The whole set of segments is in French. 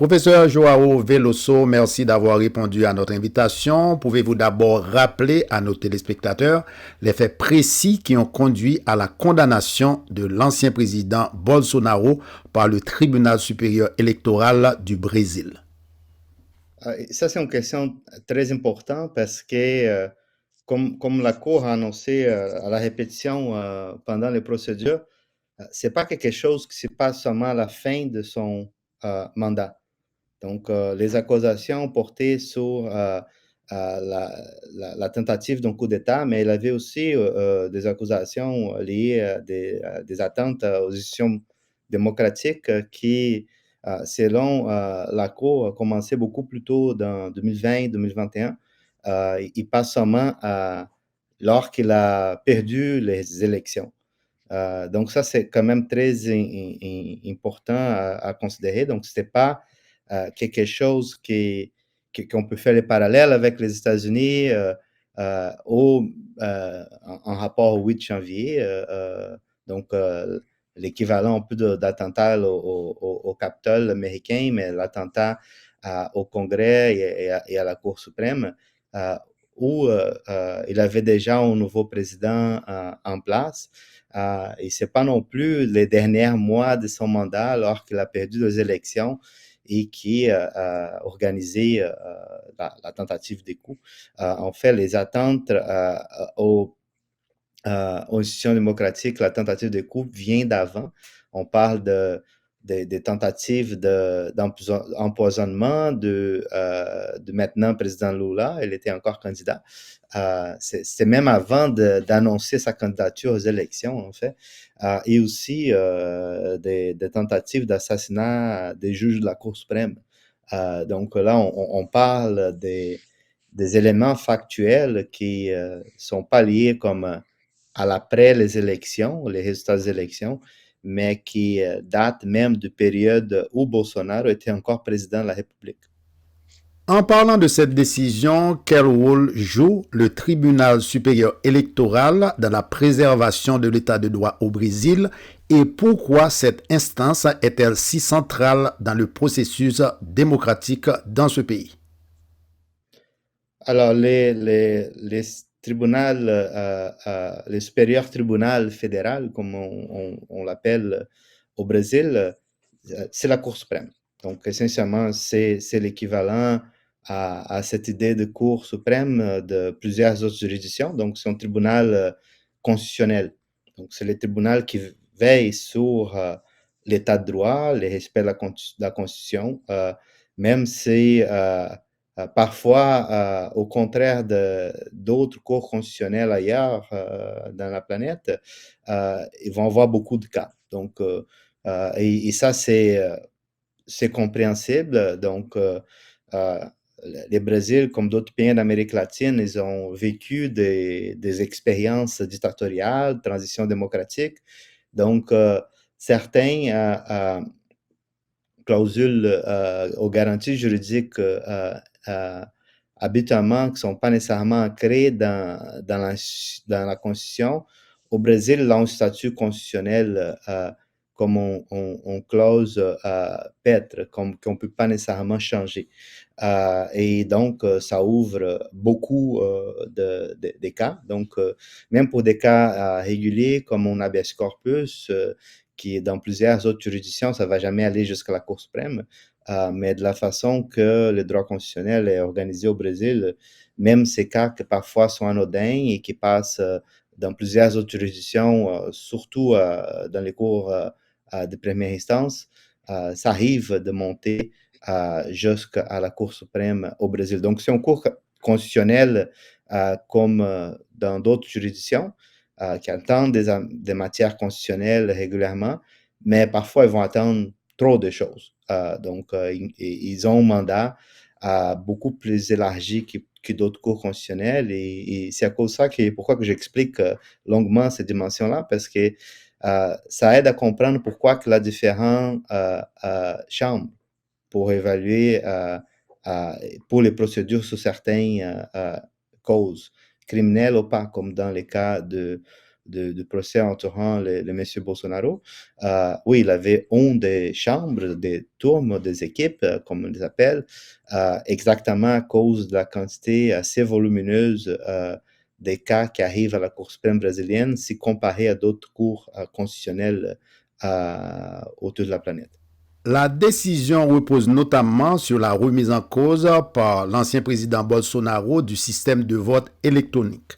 Professeur Joao Veloso, merci d'avoir répondu à notre invitation. Pouvez-vous d'abord rappeler à nos téléspectateurs les faits précis qui ont conduit à la condamnation de l'ancien président Bolsonaro par le Tribunal supérieur électoral du Brésil? Ça, c'est une question très importante parce que, comme la Cour a annoncé à la répétition pendant les procédures, c'est pas quelque chose qui se passe seulement à la fin de son mandat. Donc, les accusations portaient sur la tentative d'un coup d'État, mais il avait aussi des accusations liées à des atteintes aux institutions démocratiques qui, selon la Cour, a commencé beaucoup plus tôt dans 2020-2021. Il passe seulement lors qu'il a perdu les élections. Donc ça, c'est quand même très important à considérer. Donc, ce n'était pas quelque chose qu'on peut faire les parallèles avec les États-Unis en rapport au 8 janvier. Donc, l'équivalent un peu d'attentat au Capitole américain, mais l'attentat au Congrès et à la Cour suprême, euh, où il avait déjà un nouveau président en place. Et ce n'est pas non plus les derniers mois de son mandat, alors qu'il a perdu les élections et qui a organisé la tentative de coup. En fait, les attentes aux institutions démocratiques, la tentative de coup vient d'avant. On parle des tentatives d'empoisonnement de maintenant président Lula. Il était encore candidat. C'est même avant d'annoncer sa candidature aux élections, en fait. Et aussi des tentatives d'assassinat des juges de la Cour suprême. Donc là, on parle des éléments factuels qui ne sont pas liés comme à l'après les élections, les résultats des élections, mais qui datent même de période où Bolsonaro était encore président de la République. En parlant de cette décision, quel rôle joue le tribunal supérieur électoral dans la préservation de l'état de droit au Brésil et pourquoi cette instance est-elle si centrale dans le processus démocratique dans ce pays? Alors, les tribunaux, le supérieur tribunal fédéral, comme on l'appelle au Brésil, c'est la Cour suprême. Donc, essentiellement, c'est l'équivalent à cette idée de Cour suprême de plusieurs autres juridictions. Donc, c'est un tribunal constitutionnel. Donc, c'est le tribunal qui veille sur l'état de droit, le respect de la Constitution, même si parfois, au contraire d'autres cours constitutionnels ailleurs dans la planète, ils vont avoir beaucoup de cas. Donc, et ça, c'est compréhensible. Donc, le Brésil, comme d'autres pays d'Amérique latine, ils ont vécu des expériences dictatoriales, transition démocratique. Donc, certains clausules aux garanties juridiques euh, habituellement qui ne sont pas nécessairement ancrées dans la Constitution. Au Brésil, là, un statut constitutionnel comme on clause paître, qu'on ne peut pas nécessairement changer. Et donc, ça ouvre beaucoup de cas. Donc, même pour des cas réguliers comme un habeas corpus, qui est dans plusieurs autres juridictions, ça ne va jamais aller jusqu'à la Cour suprême. Mais de la façon que le droit constitutionnel est organisé au Brésil, même ces cas qui parfois sont anodins et qui passent dans plusieurs autres juridictions, surtout dans les cours de première instance, ça arrive de monter jusqu'à la Cour suprême au Brésil. Donc, c'est un cours constitutionnel comme dans d'autres juridictions qui attendent des matières constitutionnelles régulièrement, mais parfois ils vont attendre trop de choses. Donc, ils ont un mandat beaucoup plus élargi que d'autres cours constitutionnels et c'est à cause de ça pourquoi que j'explique longuement ces dimensions-là, parce que ça aide à comprendre pourquoi que la différentes chambres pour évaluer pour les procédures sur certaines causes criminelles ou pas, comme dans les cas du procès entourant le monsieur Bolsonaro, oui, il avait une des chambres, des tourmes, des équipes, comme on les appelle, exactement à cause de la quantité assez volumineuse des cas qui arrivent à la Cour suprême brésilienne si comparé à d'autres cours constitutionnelles autour de la planète. La décision repose notamment sur la remise en cause par l'ancien président Bolsonaro du système de vote électronique.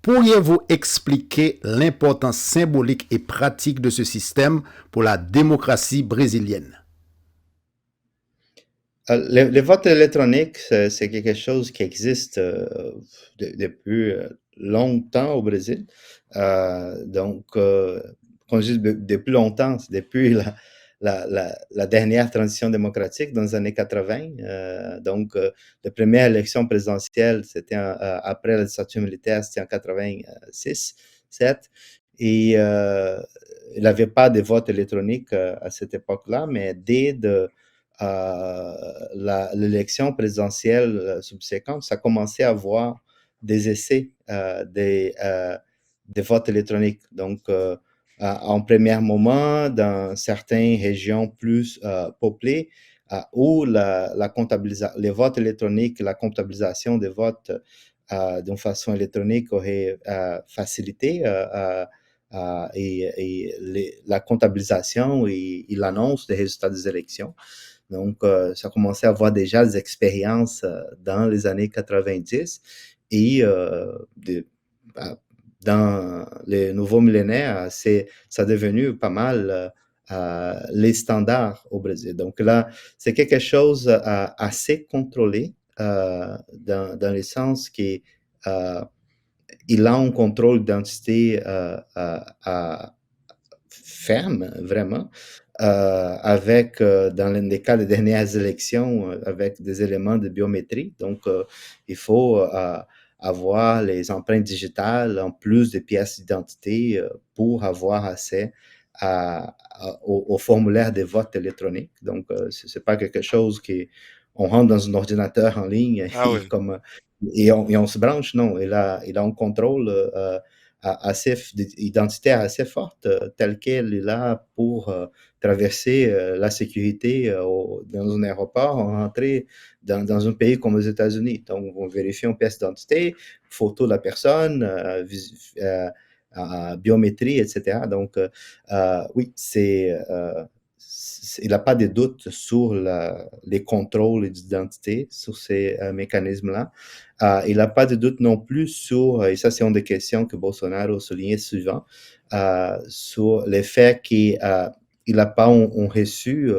Pourriez-vous expliquer l'importance symbolique et pratique de ce système pour la démocratie brésilienne? Les votes électroniques, c'est quelque chose qui existe depuis longtemps au Brésil. Donc, quand je dis depuis longtemps, c'est depuis la dernière transition démocratique dans les années 80. Donc, la première élection présidentielle, c'était après la dictature militaire, c'était en 86, 7. Et il n'y avait pas de vote électronique à cette époque-là, mais dès l'élection présidentielle subséquente, ça commençait à avoir des essais des votes électroniques. Donc, en premier moment, dans certaines régions plus peuplées, où les votes électroniques, la comptabilisation des votes d'une façon électronique aurait facilité la comptabilisation et l'annonce des résultats des élections. Donc, ça commençait à avoir déjà des expériences dans les années 90 et dans les nouveaux millénaires, ça est devenu pas mal les standards au Brésil. Donc là, c'est quelque chose assez contrôlé dans le sens qu'il a un contrôle d'identité ferme, vraiment, avec, dans les cas des dernières élections, avec des éléments de biométrie. Donc, il faut avoir les empreintes digitales en plus des pièces d'identité pour avoir accès au formulaire de vote électronique. Donc, ce n'est pas quelque chose on rentre dans un ordinateur en ligne Ah oui. et on se branche. Non, il a un contrôle identitaire assez forte, telle qu'elle est là pour traverser la sécurité dans un aéroport, rentrer dans un pays comme les États-Unis. Donc, on vérifie une pièce d'identité, photo de la personne, biométrie, etc. Donc, oui, il n'a pas de doute sur les contrôles d'identité, sur ces mécanismes-là. Il n'a pas de doute non plus sur, et ça c'est une des questions que Bolsonaro soulignait souvent, sur le fait qu'il n'a pas un reçu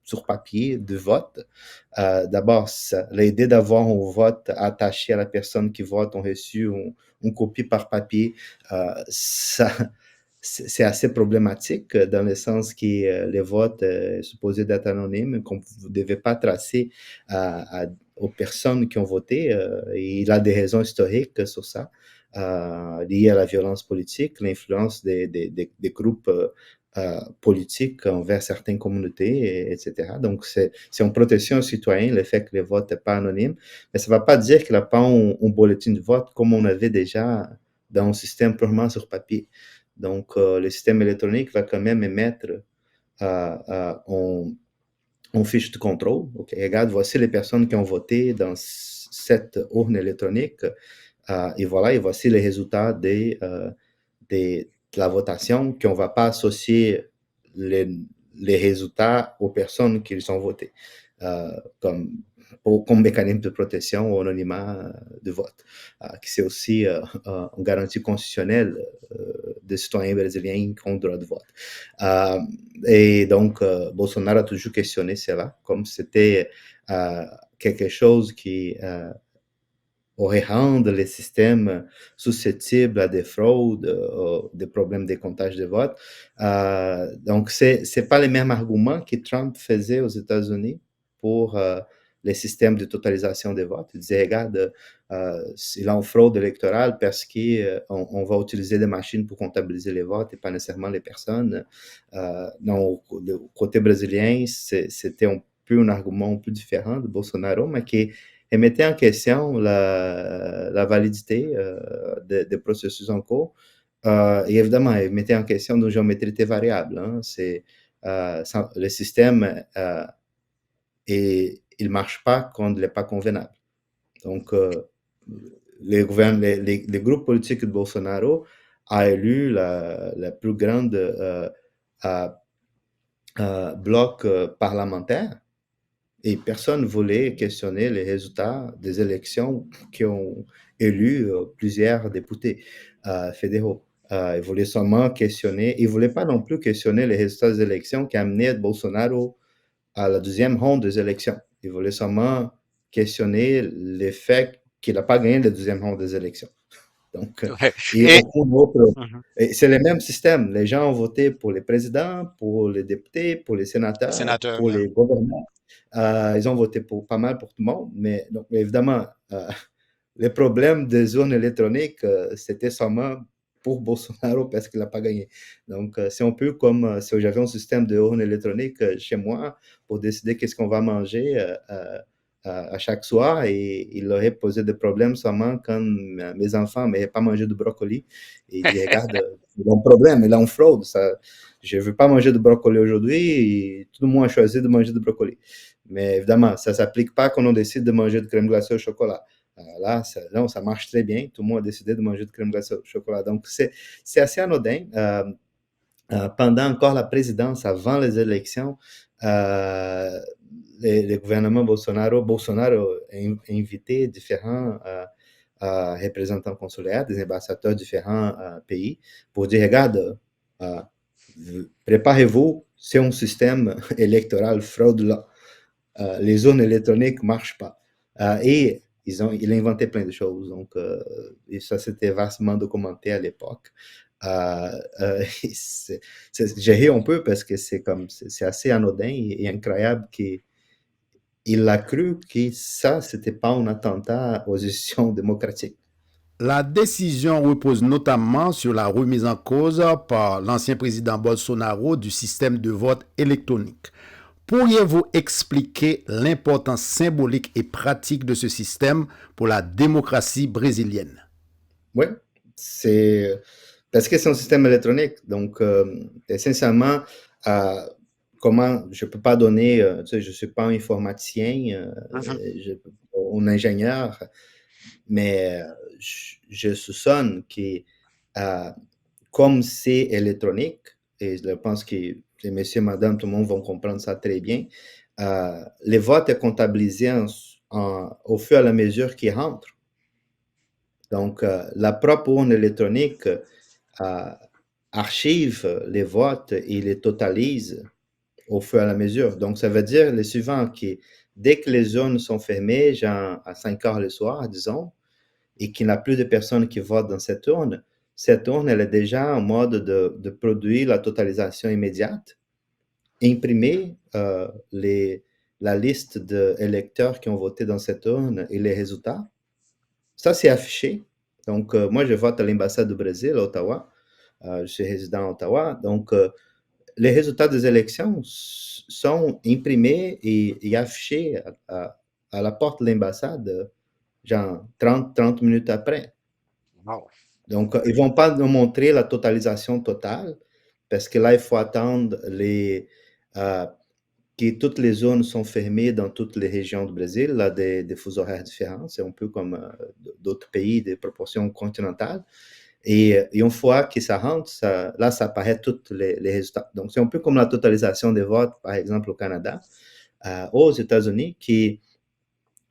sur papier de vote. D'abord, l'idée d'avoir un vote attaché à la personne qui vote, un reçu, une copie par papier, c'est assez problématique dans le sens que les votes sont supposés d'être anonymes, qu'on vous ne devez pas tracer aux personnes qui ont voté. Et il a des raisons historiques sur ça, liées à la violence politique, l'influence des groupes politiques envers certaines communautés, etc. Donc, c'est une protection aux citoyens, le fait que le vote n'est pas anonyme, mais ça ne va pas dire qu'il n'a pas un bulletin de vote comme on avait déjà dans un système purement sur papier. Donc, le système électronique va quand même émettre une fiche de contrôle. Okay, regarde, voici les personnes qui ont voté dans cette urne électronique. Et voilà, et voici les résultats de la votation, qu'on ne va pas associer les résultats aux personnes qui ont voté, comme mécanisme de protection au anonymat de vote, qui c'est aussi une garantie constitutionnelle des citoyens brésiliens qui ont le droit de vote. Et donc, Bolsonaro a toujours questionné cela, comme c'était quelque chose qui aurait rendu les systèmes susceptibles à des fraudes, des problèmes de comptage de vote. Donc, ce n'est pas les mêmes arguments que Trump faisait aux États-Unis pour les systèmes de totalisation des votes. Il disait, regarde, il y a une fraude électorale parce qu'on va utiliser des machines pour comptabiliser les votes et pas nécessairement les personnes. Non, du côté brésilien, c'était un peu un argument un peu différent de Bolsonaro, mais qui mettait en question la validité des processus en cours Et évidemment, il mettait en question nos géométrie variable. Hein. Le système, et il marche pas quand il n'est pas convenable. Donc, les groupes politiques de Bolsonaro a élu la plus grande euh, bloc parlementaire et personne ne voulait questionner les résultats des élections qui ont élu plusieurs députés fédéraux. Ils voulaient seulement questionner, ils ne voulaient pas non plus questionner les résultats des élections qui amenaient Bolsonaro à la deuxième ronde des élections. Ils voulaient seulement questionner le fait qu'il n'a pas gagné la deuxième ronde des élections. Donc, Ouais. et Et aucun autre. Mhm. C'est le même système. Les gens ont voté pour les présidents, pour les députés, pour les sénateurs, sénateur, pour les gouverneurs. Ils ont voté pour pas mal pour tout le monde. Mais donc, évidemment, le problème des urnes électroniques, c'était seulement pour Bolsonaro parce qu'il n'a pas gagné. Donc, c'est un peu comme si j'avais un système de urnes électroniques chez moi pour décider qu'est-ce qu'on va manger à chaque soir et il aurait posé des problèmes seulement quand mes enfants n'avaient pas mangé de brocoli. Et il dit, regarde, il a un problème, il a une fraude. Ça, je ne veux pas manger de brocoli aujourd'hui et tout le monde a choisi de manger de brocoli. Mais évidemment, ça ne s'applique pas quand on décide de manger de crème glacée au chocolat. Là, non, ça marche très bien. Tout le monde a décidé de manger de crème glacée au chocolat. Donc, c'est assez anodin. Pendant encore la présidence, avant les élections, le gouvernement Bolsonaro a invité différents représentants consulaires, des ambassadeurs de différents pays, pour dire, regarde, préparez-vous, c'est un système électoral fraudulent. Les urnes électroniques ne marchent pas. Et il a inventé plein de choses. Donc, et ça, c'était vastement documenté à l'époque. J'ai ri un peu parce que c'est assez anodin et incroyable qu'il a cru que ça, c'était pas un attentat aux institutions démocratiques. La décision repose notamment sur la remise en cause par l'ancien président Bolsonaro du système de vote électronique. Pourriez-vous expliquer l'importance symbolique et pratique de ce système pour la démocratie brésilienne? Oui, c'est parce que c'est un système électronique. Donc, essentiellement, euh, comment je peux pas donner, tu sais, je suis pas un informaticien, Mhm. un ingénieur, mais je soupçonne que euh, comme c'est électronique, et je pense que les messieurs, madame, tout le monde vont comprendre ça très bien, les votes est comptabilisé au fur et à mesure qu'ils rentrent. Donc, la propre urne électronique archive les votes et les totalise au fur et à mesure. Donc, ça veut dire le suivant, que dès que les urnes sont fermées, genre à 5 heures le soir, disons, et qu'il n'y a plus de personnes qui votent dans cette urne, elle est déjà en mode de produire la totalisation immédiate, imprimer la liste d'électeurs qui ont voté dans cette urne et les résultats. Ça, c'est affiché. Donc, moi, je vote à l'ambassade du Brésil, à Ottawa. Je suis résident à Ottawa. Donc, les résultats des élections sont imprimés et affichés à la porte de l'ambassade, genre 30 minutes après. Wow. Donc, ils ne vont pas nous montrer la totalisation totale parce que là, il faut attendre que toutes les zones sont fermées dans toutes les régions du Brésil, là, des fuseaux horaires différents. C'est un peu comme d'autres pays, des proportions continentales. Et une fois que ça rentre, là, ça apparaît tous les résultats. Donc, c'est un peu comme la totalisation des votes, par exemple, au Canada. Aux États-Unis, qui,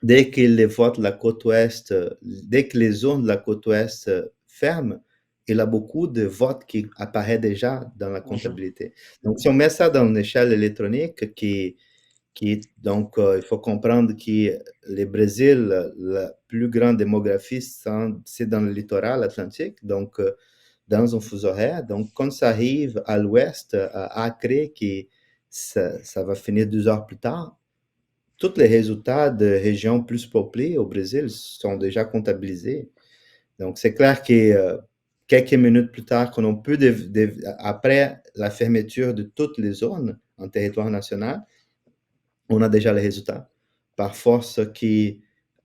dès que les votes de la côte ouest, dès que les zones de la côte ouest ferment, il y a beaucoup de votes qui apparaissent déjà dans la Mhm. comptabilité. Donc, si on met ça dans une échelle électronique donc, il faut comprendre que le Brésil, la plus grande démographie, c'est dans le littoral atlantique, donc dans un fuseau horaire. Donc, quand ça arrive à l'ouest, à Acre, qui ça va finir 2 heures plus tard, tous les résultats de régions plus peuplées au Brésil sont déjà comptabilisés. Donc, c'est clair que quelques minutes plus tard, qu'on peut après la fermeture de toutes les zones en territoire national, on a déjà les résultats. Par force que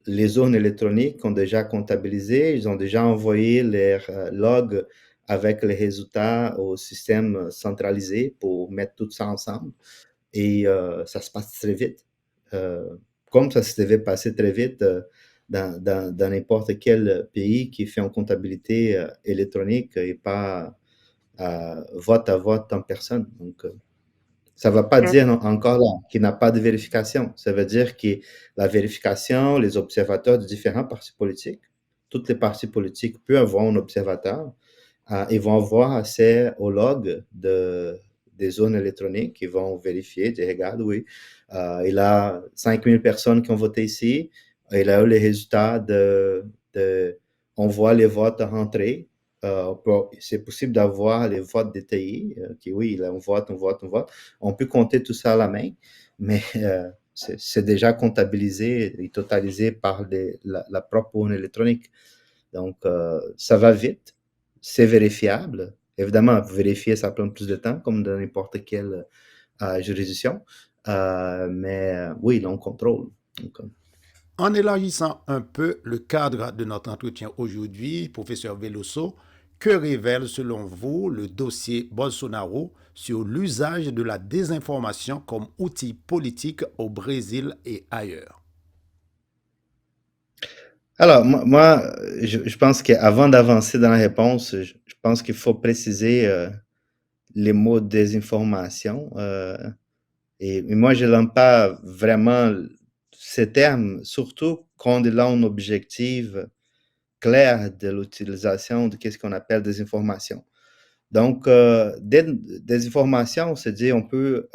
les zones électroniques ont déjà comptabilisé, ils ont déjà envoyé leurs logs avec les résultats au système centralisé pour mettre tout ça ensemble. Et ça se passe très vite. Euh, Comme ça se devait passer très vite dans n'importe quel pays qui fait en comptabilité électronique et pas vote à vote en personne. Donc, ça ne va pas dire encore là qu'il n'y a pas de vérification. Ça veut dire que la vérification, les observateurs de différents partis politiques, toutes les partis politiques peuvent avoir un observateur. Ils vont avoir accès au log des zones électroniques. Ils vont vérifier, dire, regarde, oui, il a 5000 personnes qui ont voté ici. Il a eu les résultats on voit les votes rentrer. C'est possible d'avoir les votes détaillés. Oui, il a un vote, un vote, un vote. On peut compter tout ça à la main, mais c'est déjà comptabilisé et totalisé par la propre urne électronique. Donc, ça va vite, c'est vérifiable. Évidemment, vérifier, ça prend plus de temps, comme dans n'importe quelle juridiction. Mais oui, on contrôle. Donc, En élargissant un peu le cadre de notre entretien aujourd'hui, professeur Veloso, que révèle selon vous le dossier Bolsonaro sur l'usage de la désinformation comme outil politique au Brésil et ailleurs? alors, je pense qu'avant d'avancer dans la réponse, je pense qu'il faut préciser les mots désinformation. Et moi, je n'aime pas vraiment ces termes, surtout quand il a un objectif clair de l'utilisation de ce qu'on appelle des informations. Donc, des informations, c'est-à-dire on peut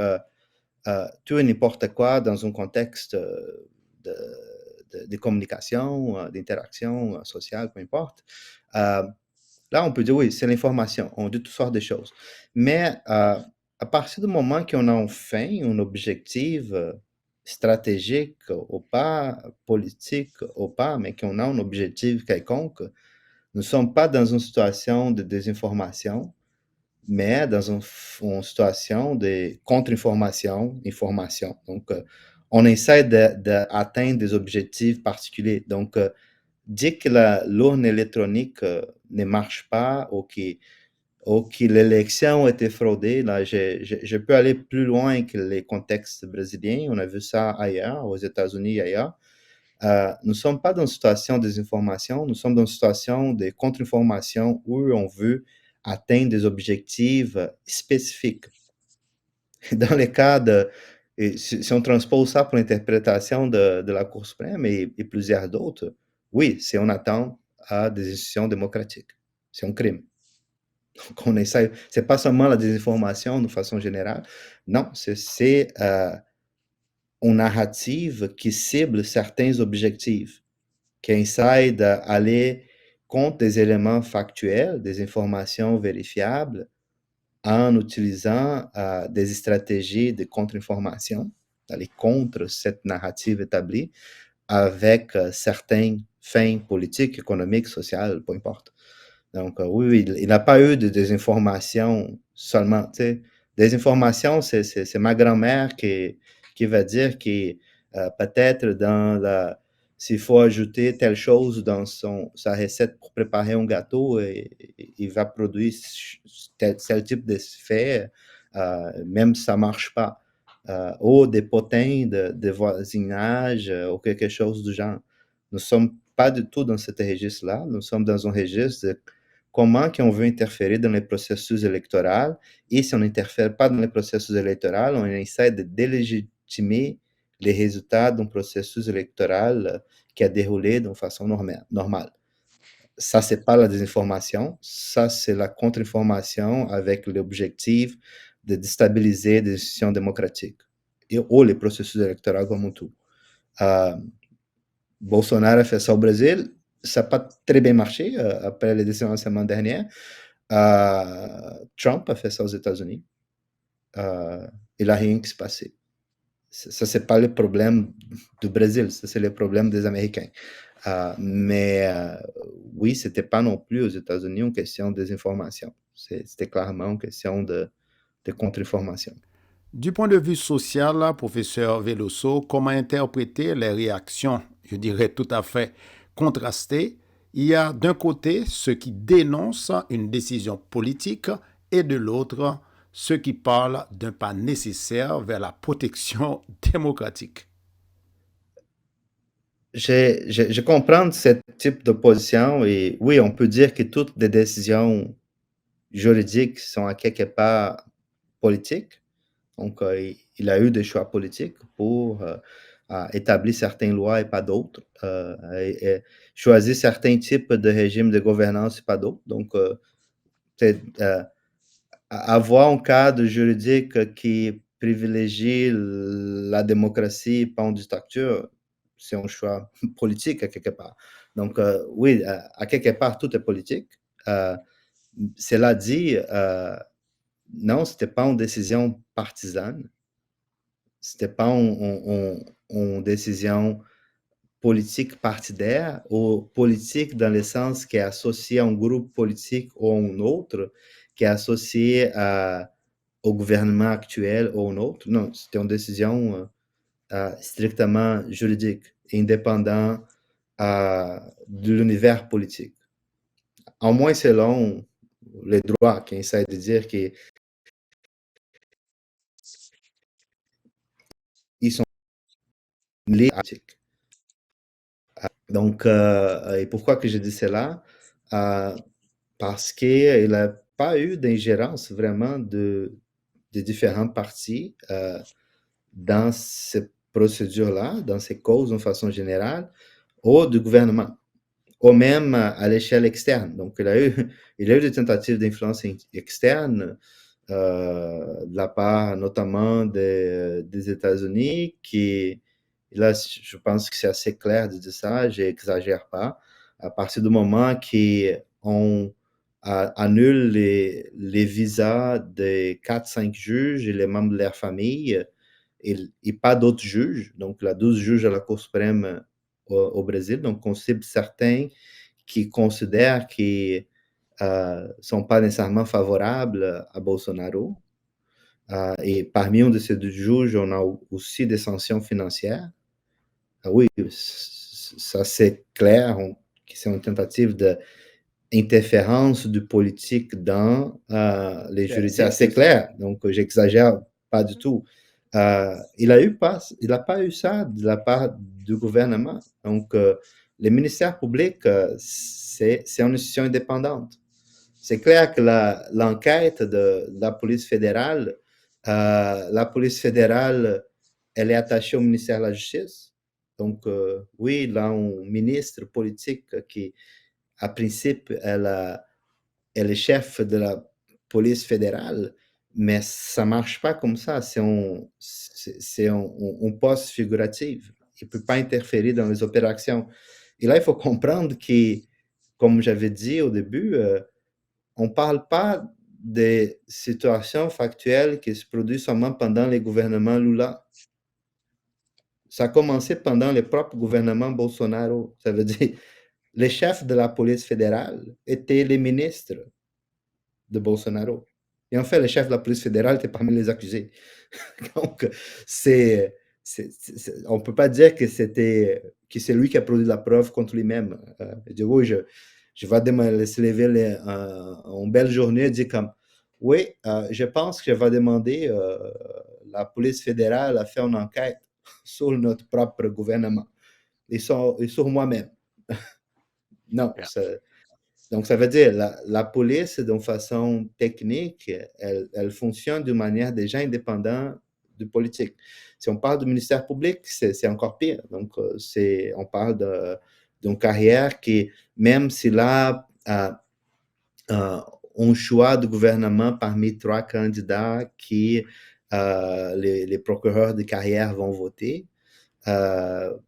tout et n'importe quoi dans un contexte de, de communication, d'interaction sociale, peu importe. Euh, Là, on peut dire oui, c'est l'information. On dit toutes sortes de choses. Mais à partir du moment qu'on a enfin un objectif stratégique ou pas, politique ou pas, mais qu'on a un objectif quelconque, nous ne sommes pas dans une situation de désinformation, mais dans une situation de contre-information, information. Donc, on essaie d'atteindre des objectifs particuliers. Donc, dire que l'urne électronique ne marche pas ou que l'élection a été fraudée, là, je peux aller plus loin que les contextes brésiliens. On a vu ça ailleurs, aux États-Unis et ailleurs. Nous ne sommes pas dans une situation de désinformation, nous sommes dans une situation de contre-information où on veut atteindre des objectifs spécifiques. Dans le cas de, et si on transpose ça pour l'interprétation de la Cour suprême et plusieurs d'autres, oui, c'est on attend à des institutions démocratiques. C'est un crime. Donc, on essaie, c'est pas seulement la désinformation de façon générale, non, c'est une narrative qui cible certains objectifs, qui essaie d'aller contre des éléments factuels, des informations vérifiables, en utilisant des stratégies de contre-information, d'aller contre cette narrative établie avec certaines fins politiques, économiques, sociales, peu importe. Donc, oui, il n'a pas eu de désinformation seulement. Tu sais, désinformation, c'est ma grand-mère qui va dire que peut-être s'il faut ajouter telle chose dans sa recette pour préparer un gâteau, il va produire tel type d'effet, même si ça ne marche pas. Ou des potins de voisinage ou quelque chose du genre. Nous ne sommes pas du tout dans ce registre-là. Nous sommes dans un registre de comment qu'on veut interférer dans les processus électoraux. Et si on n'interfère pas dans les processus électoraux, on essaie de délégitimer les résultats d'un processus électoral qui a déroulé d'une façon normale. Ça, c'est pas la désinformation. Ça, c'est la contre-information avec l'objectif de déstabiliser des institutions démocratiques ou les processus électoraux comme un tout. Bolsonaro a fait ça au Brésil. Ça n'a pas très bien marché après les décisions de la semaine dernière. Trump a fait ça aux États-Unis. Il n'a rien qui s'est passé. Ça, c'est pas le problème du Brésil, ça, c'est le problème des Américains. Mais oui, c'était pas non plus aux États-Unis une question de désinformation. C'était clairement une question de contre-information. Du point de vue social, professeur Veloso, comment interpréter les réactions, je dirais tout à fait contrastées, Il y a d'un côté ceux qui dénoncent une décision politique et de l'autre ceux qui parlent d'un pas nécessaire vers la protection démocratique. Je comprends ce type d'opposition et oui, on peut dire que toutes les décisions juridiques sont à quelque part politiques. Donc, il a eu des choix politiques pour établir certaines lois et pas d'autres, et choisir certains types de régimes de gouvernance et pas d'autres. Donc, c'est, avoir un cadre juridique qui privilégie la démocratie, pas une dictature, c'est un choix politique à quelque part. Donc, oui, à quelque part, tout est politique. Euh, Cela dit, non, c'était pas une décision partisane. C'était pas une décision politique partidaire ou politique dans le sens qui est associé à un groupe politique ou à un autre, qui est associé au gouvernement actuel ou à un autre. Non, c'était une décision strictement juridique, indépendant de l'univers politique. Au moins selon les droits qui essaient de dire qu'ils sont liés à la politique. Donc, et pourquoi que je dis cela? Euh, Parce qu'il n'a pas eu d'ingérence vraiment de différents partis dans ces procédures-là, dans ces causes de façon générale, ou du gouvernement, ou même à l'échelle externe. Donc, il a eu des tentatives d'influence externe de la part notamment des États-Unis, qui, là, je pense que c'est assez clair de dire ça, j'exagère pas, à partir du moment qu'on annule les visas des 4-5 juges et les membres de leur famille, et pas d'autres juges, donc là, 12 juges à la Cour suprême au Brésil, donc on cible certains qui considèrent qu'ils sont pas nécessairement favorables à Bolsonaro. Et parmi un de ces deux juges, on a aussi des sanctions financières. Oui, ça c'est clair, que c'est une tentative d'interférence du politique dans les juridictions. C'est assez clair, donc j'exagère pas du tout. Il n'a pas eu ça de la part du gouvernement. Donc, le ministère public, c'est une institution indépendante. C'est clair que l'enquête de la police fédérale, elle est attachée au ministère de la Justice. Donc, oui, il a un ministre politique qui, à principe, elle est chef de la police fédérale, mais ça ne marche pas comme ça. C'est un poste figuratif. Il ne peut pas interférer dans les opérations. Et là, il faut comprendre que, comme j'avais dit au début, on ne parle pas des situations factuelles qui se produisent seulement pendant les gouvernements Lula. Ça a commencé pendant le propre gouvernement Bolsonaro. Ça veut dire les chefs de la police fédérale étaient les ministres de Bolsonaro. Et en fait, le chef de la police fédérale était parmi les accusés. Donc, on ne peut pas dire que c'est lui qui a produit la preuve contre lui-même. Oui, je vais laisser lever une belle journée et dire comme, oui, je pense que je vais demander la police fédérale à faire une enquête sur notre propre gouvernement et sur moi-même. Non, Yeah. donc ça veut dire la police, d'une façon technique, elle fonctionne d'une manière déjà indépendante du politique. Si on parle du ministère public, c'est encore pire. Donc, on parle d'une carrière qui, même s'il a un choix de gouvernement parmi 3 candidats qui les procureurs de carrière vont voter,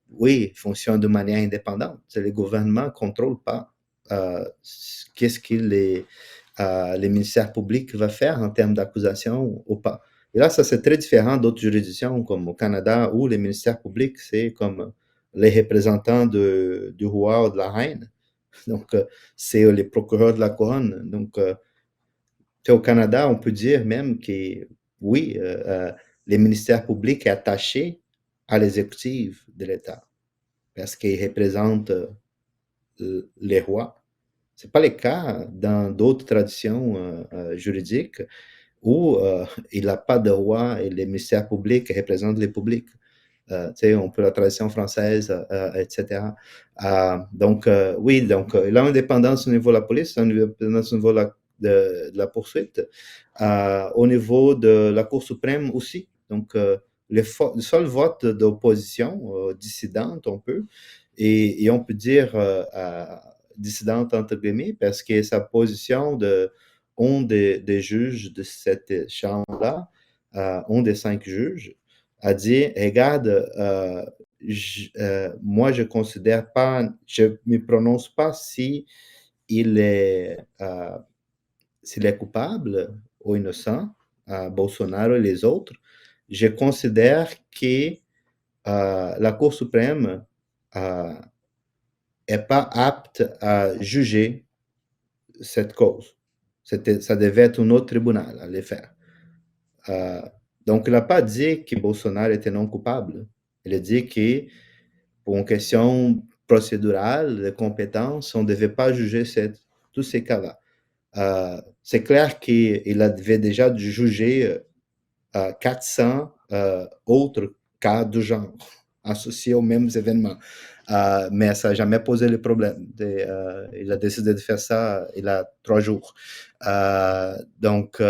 oui, fonctionne de manière indépendante. Le gouvernement ne contrôle pas qu'est-ce que les ministères publics vont faire en termes d'accusation ou pas. Et là, ça c'est très différent d'autres juridictions comme au Canada où les ministères publics, c'est comme les représentants du roi ou de la reine. Donc, c'est les procureurs de la couronne. Donc, au Canada, on peut dire même que oui, les ministères publics sont attachés à l'exécutif de l'État parce qu'ils représentent les rois. Ce n'est pas le cas dans d'autres traditions juridiques où il n'a pas de roi et les mystères publics représentent les publics. On peut la tradition française, etc. Donc, oui, donc, l'indépendance au niveau de la police, l'indépendance au niveau de la poursuite, au niveau de la Cour suprême aussi. Donc, le seul vote d'opposition dissidente, on peut, et on peut dire dissidente entre guillemets, parce que sa position de un des juges de cette chambre-là, un des 5 juges, a dit, regarde, moi je considère pas, je me prononce pas si il est, s'il est coupable ou innocent, Bolsonaro et les autres. Je considère que la Cour suprême est pas apte à juger cette cause. Ça devait être un autre tribunal à le faire. Donc, il n'a pas dit que Bolsonaro était non coupable. Il a dit que, pour une question procédurale, de compétence, on ne devait pas juger tous ces cas-là. C'est clair qu'il avait déjà juger 400 autres cas de genre associés aux mêmes événements. Mais ça n'a jamais posé le problème. Il a décidé de faire ça il y a 3 jours. Donc,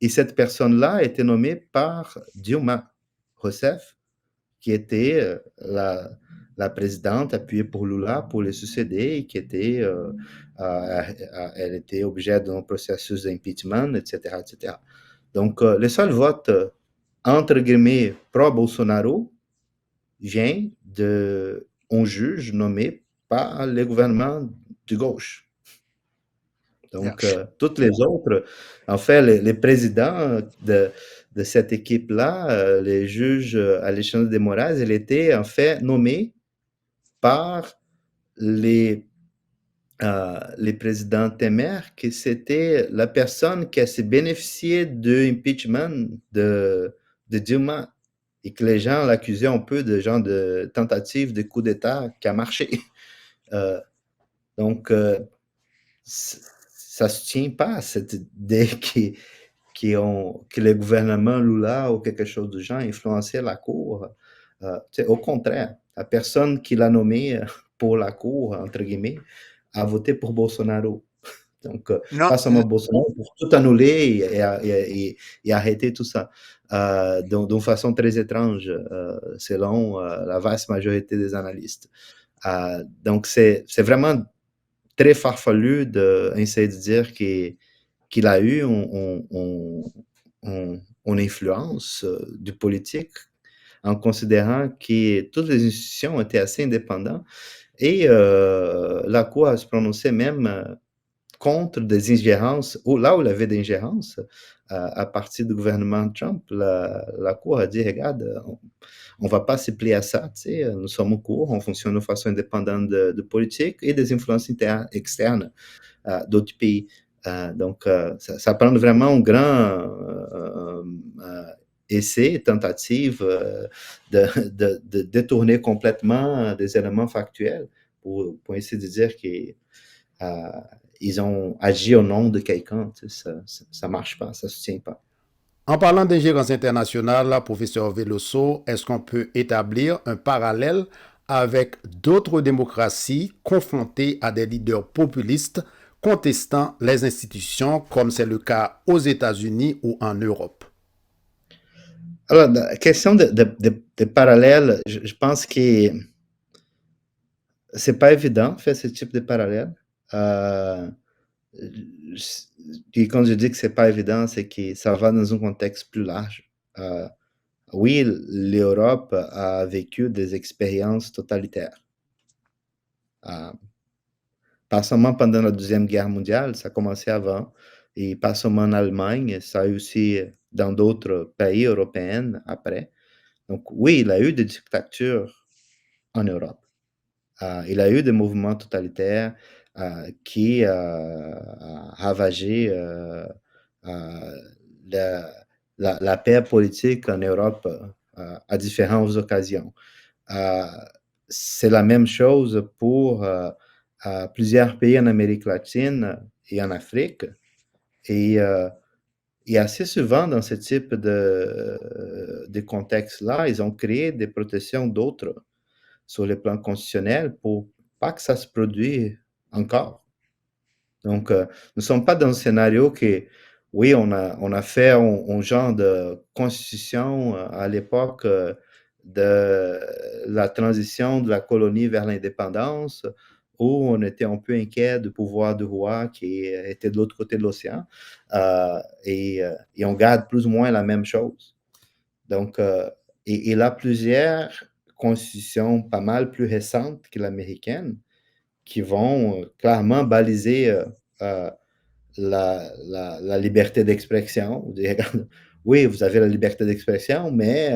et cette personne-là a été nommée par Dilma Rousseff, qui était la présidente appuyée pour Lula pour le succéder, et qui était, elle était objet d'un processus d'impeachment, etc., etc. Donc, le seul vote, entre guillemets, pro-Bolsonaro vient d'un juge nommé par le gouvernement de gauche. Donc, toutes les autres, en fait, les présidents de cette équipe-là, les juges Alexandre de Moraes, il était en fait nommé par les présidents téméraires, que c'était la personne qui a se bénéficié de l'impeachment de Dilma et que les gens l'accusaient un peu de genre de tentative de coup d'État qui a marché. Donc, ça ne se tient pas à cette idée que le gouvernement Lula ou quelque chose de genre influençait la Cour. Au contraire, la personne qui l'a nommé pour la Cour, entre guillemets, a voté pour Bolsonaro. Donc, Non, pas seulement Bolsonaro, pour tout annuler et arrêter tout ça. D'une façon très étrange, selon la vaste majorité des analystes. Donc, c'est vraiment très farfelu d'essayer de dire qu'il a eu une influence du politique en considérant que toutes les institutions étaient assez indépendantes et la Cour a se prononcé même contre des ingérences, ou là où il y avait des ingérences à partir du gouvernement Trump, la Cour a dit, regarde, on ne va pas se plier à ça, tu sais, nous sommes au cours, on fonctionne de façon indépendante de politique et des influences externes d'autres pays. Donc, ça prend vraiment un grand essai, tentative de détourner complètement des éléments factuels pour essayer de dire qu'ils ont agi au nom de quelqu'un. Tu sais, ça ne marche pas, ça ne se tient pas. En parlant d'ingérence internationale, professeur Veloso, est-ce qu'on peut établir un parallèle avec d'autres démocraties confrontées à des leaders populistes contestant les institutions, comme c'est le cas aux États-Unis ou en Europe? Alors, la question de parallèle, je pense que c'est pas évident de faire ce type de parallèle. Et quand je dis que c'est pas évident, c'est que ça va dans un contexte plus large. Oui, l'Europe a vécu des expériences totalitaires. Pas seulement pendant la Deuxième Guerre mondiale, ça a commencé avant, et pas seulement en Allemagne, ça a eu aussi dans d'autres pays européens après. Donc oui, il y a eu des dictatures en Europe. Il y a eu des mouvements totalitaires qui ont ravagé la paix politique en Europe à différentes occasions. C'est la même chose pour à plusieurs pays en Amérique latine et en Afrique. Et assez souvent, dans ce type de contexte-là, ils ont créé des protections d'autres sur le plan constitutionnel pour pas que ça se produise encore. Donc, nous ne sommes pas dans un scénario que, oui, on a fait un genre de constitution à l'époque de la transition de la colonie vers l'indépendance, où on était un peu inquiet du pouvoir du roi qui était de l'autre côté de l'océan, et on garde plus ou moins la même chose. Donc, et là, plusieurs constitutions pas mal plus récentes que l'américaine qui vont clairement baliser euh, la liberté d'expression. Oui, vous avez la liberté d'expression, mais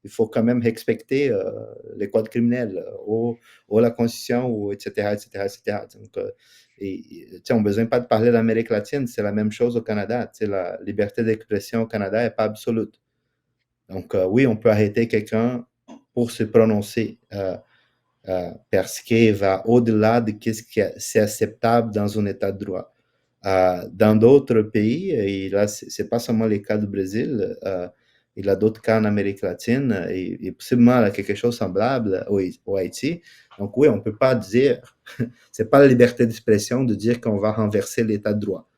il faut quand même respecter les codes criminels ou la Constitution, ou etc., etc., etc. Donc, on n'a besoin pas de parler de l'Amérique latine, c'est la même chose au Canada. La liberté d'expression au Canada n'est pas absolue. Donc, oui, on peut arrêter quelqu'un pour se prononcer parce qu'il va au-delà de ce qui est acceptable dans un état de droit. Dans d'autres pays, et là, ce n'est pas seulement le cas du Brésil, il y a d'autres cas en Amérique latine, et possiblement là, quelque chose de semblable au Haïti. Donc oui, on ne peut pas dire, ce n'est pas la liberté d'expression de dire qu'on va renverser l'état de droit.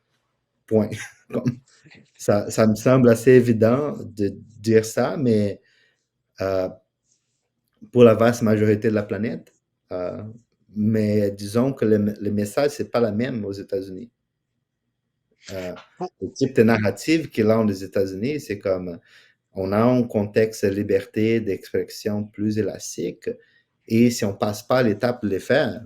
Point. Ça me semble assez évident de dire ça, mais pour la vaste majorité de la planète, mais disons que le message, ce n'est pas la même aux États-Unis. Le type de narrative qu'il a aux États-Unis, c'est comme on a un contexte de liberté d'expression plus élastique, et si on passe pas l'étape de les faire,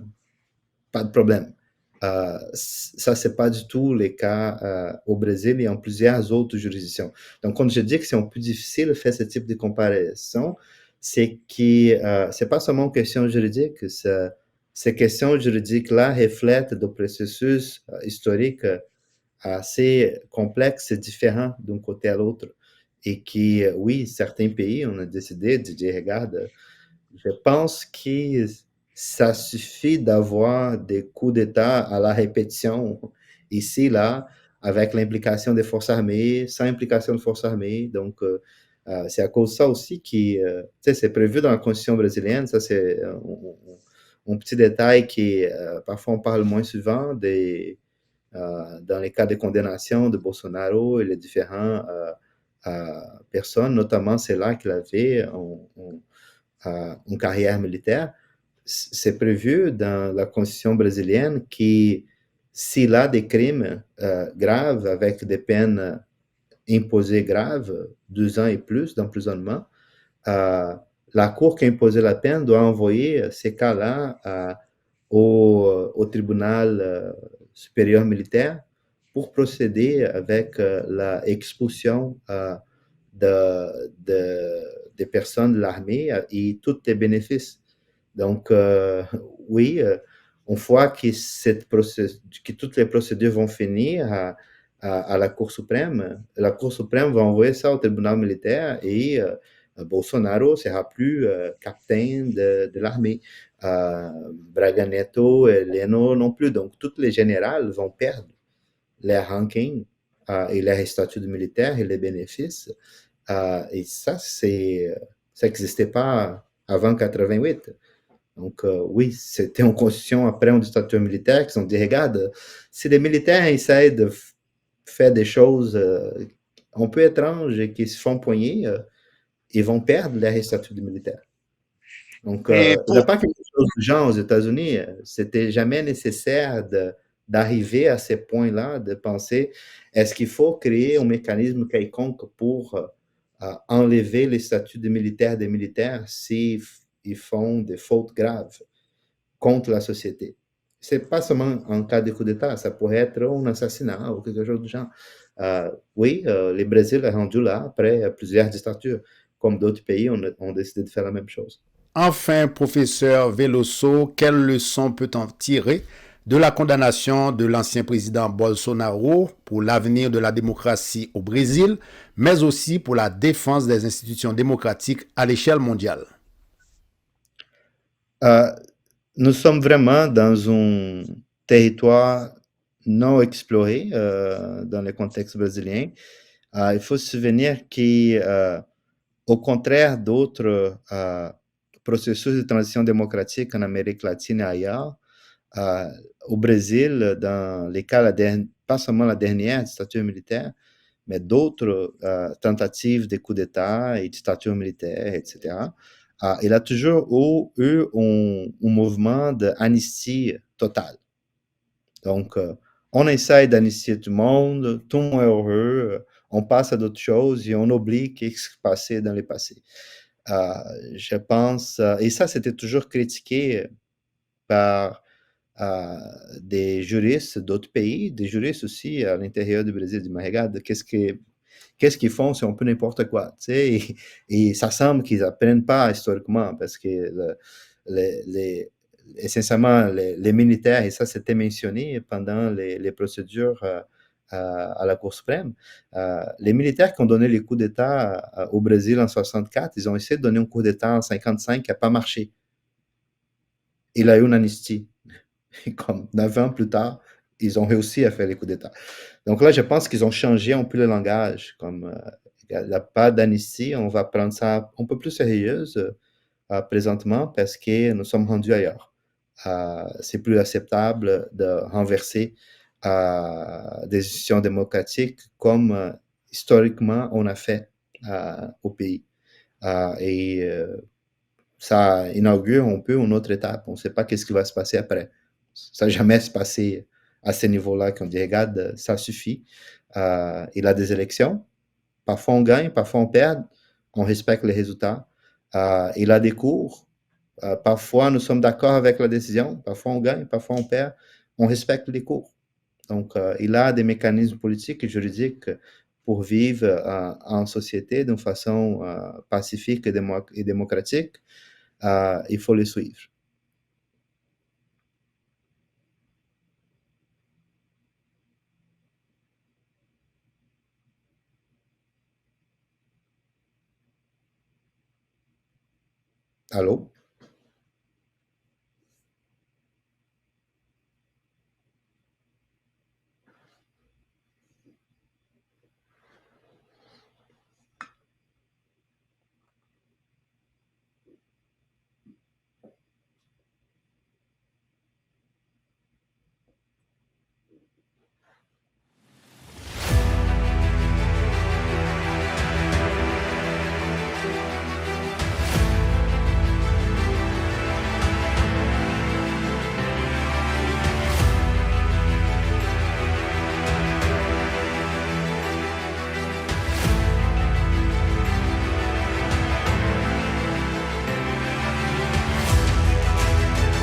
pas de problème. Ça, c'est pas du tout le cas au Brésil et en plusieurs autres juridictions. Donc, quand je dis que c'est un peu difficile de faire ce type de comparaison, c'est que c'est pas seulement une question juridique, ces questions juridiques-là reflètent des processus historiques assez complexe et différent d'un côté à l'autre. Et qui, oui, certains pays, on a décidé de dire, regarde, je pense que ça suffit d'avoir des coups d'État à la répétition, ici, là, avec l'implication des forces armées, sans implication des forces armées. Donc, c'est à cause de ça aussi que, c'est prévu dans la Constitution brésilienne. Ça, c'est un petit détail qui, parfois, on parle moins souvent dans les cas de condamnation de Bolsonaro et les différentes personnes, notamment celle-là qu'il avait une carrière militaire. C'est prévu dans la constitution brésilienne que s'il a des crimes graves avec des peines imposées graves, 2 ans et plus d'emprisonnement, la cour qui a imposé la peine doit envoyer ces cas-là au tribunal supérieur militaire pour procéder avec l'expulsion des personnes de l'armée et tous les bénéfices. Donc, oui, une fois que toutes les procédures vont finir à la Cour suprême va envoyer ça au tribunal militaire et Bolsonaro ne sera plus capitaine de l'armée. Braga Neto et Leno non plus. Donc, tous les généraux vont perdre leur ranking et leur statut de militaire et les bénéfices. Et ça, ça n'existait pas avant 88. Donc, oui, c'était une constitution après une dictature militaire qui ont dit, regarde, si les militaires essayent de faire des choses un peu étranges et qui se font poigner, ils vont perdre leur statut de militaire. Donc, il n'y a pas quelque chose de genre aux États-Unis. C'était jamais nécessaire d'arriver à ces points-là, de penser, est-ce qu'il faut créer un mécanisme quelconque pour enlever les statuts de militaires des militaires s'ils font des fautes graves contre la société? Ce n'est pas seulement en cas de coup d'État, ça pourrait être un assassinat ou quelque chose du genre. Oui, le Brésil est rendu là après plusieurs dictatures, comme d'autres pays ont décidé de faire la même chose. Enfin, professeur Veloso, quelle leçon peut-on tirer de la condamnation de l'ancien président Bolsonaro pour l'avenir de la démocratie au Brésil, mais aussi pour la défense des institutions démocratiques à l'échelle mondiale? Nous sommes vraiment dans un territoire non exploré dans le contexte brésilien. Il faut se souvenir qu'au contraire d'autres processus de transition démocratique en Amérique latine et ailleurs, euh, au Brésil, dans les cas, pas seulement la dernière dictature militaire, mais d'autres tentatives de coup d'État et dictature militaire, etc. Il a toujours eu un mouvement d'amnistie totale. Donc, on essaye d'amnistier tout le monde, tout le monde est heureux, on passe à d'autres choses et on oublie ce qui s'est passé dans le passé. Euh, je pense, et ça, c'était toujours critiqué par euh, des juristes d'autres pays, des juristes aussi à l'intérieur du Brésil. Mais regarde, qu'est-ce qu'ils font si on peut n'importe quoi, tu sais, et ça semble qu'ils apprennent pas historiquement parce que essentiellement les militaires, et ça c'était mentionné pendant les procédures à la Cour suprême, les militaires qui ont donné les coups d'État au Brésil en 64, ils ont essayé de donner un coup d'État en 55 qui n'a pas marché. Il a eu une amnistie. Et comme 9 ans plus tard, ils ont réussi à faire les coups d'État. Donc là, je pense qu'ils ont changé un peu le langage. Comme il n'y a pas d'amnistie, on va prendre ça un peu plus sérieuse présentement parce que nous sommes rendus ailleurs. C'est plus acceptable de renverser des institutions démocratiques comme historiquement on a fait au pays. Et ça inaugure un peu une autre étape. On ne sait pas qu'est-ce qui va se passer après. Ça n'a jamais se passé à ce niveau-là qu'on dit, regarde, ça suffit. Il a des élections. Parfois on gagne, parfois on perd. On respecte les résultats. Il a des cours. Parfois nous sommes d'accord avec la décision. Parfois on gagne, parfois on perd. On respecte les cours. Donc il a des mécanismes politiques et juridiques pour vivre en société d'une façon pacifique et démocratique. Il faut les suivre. Allô?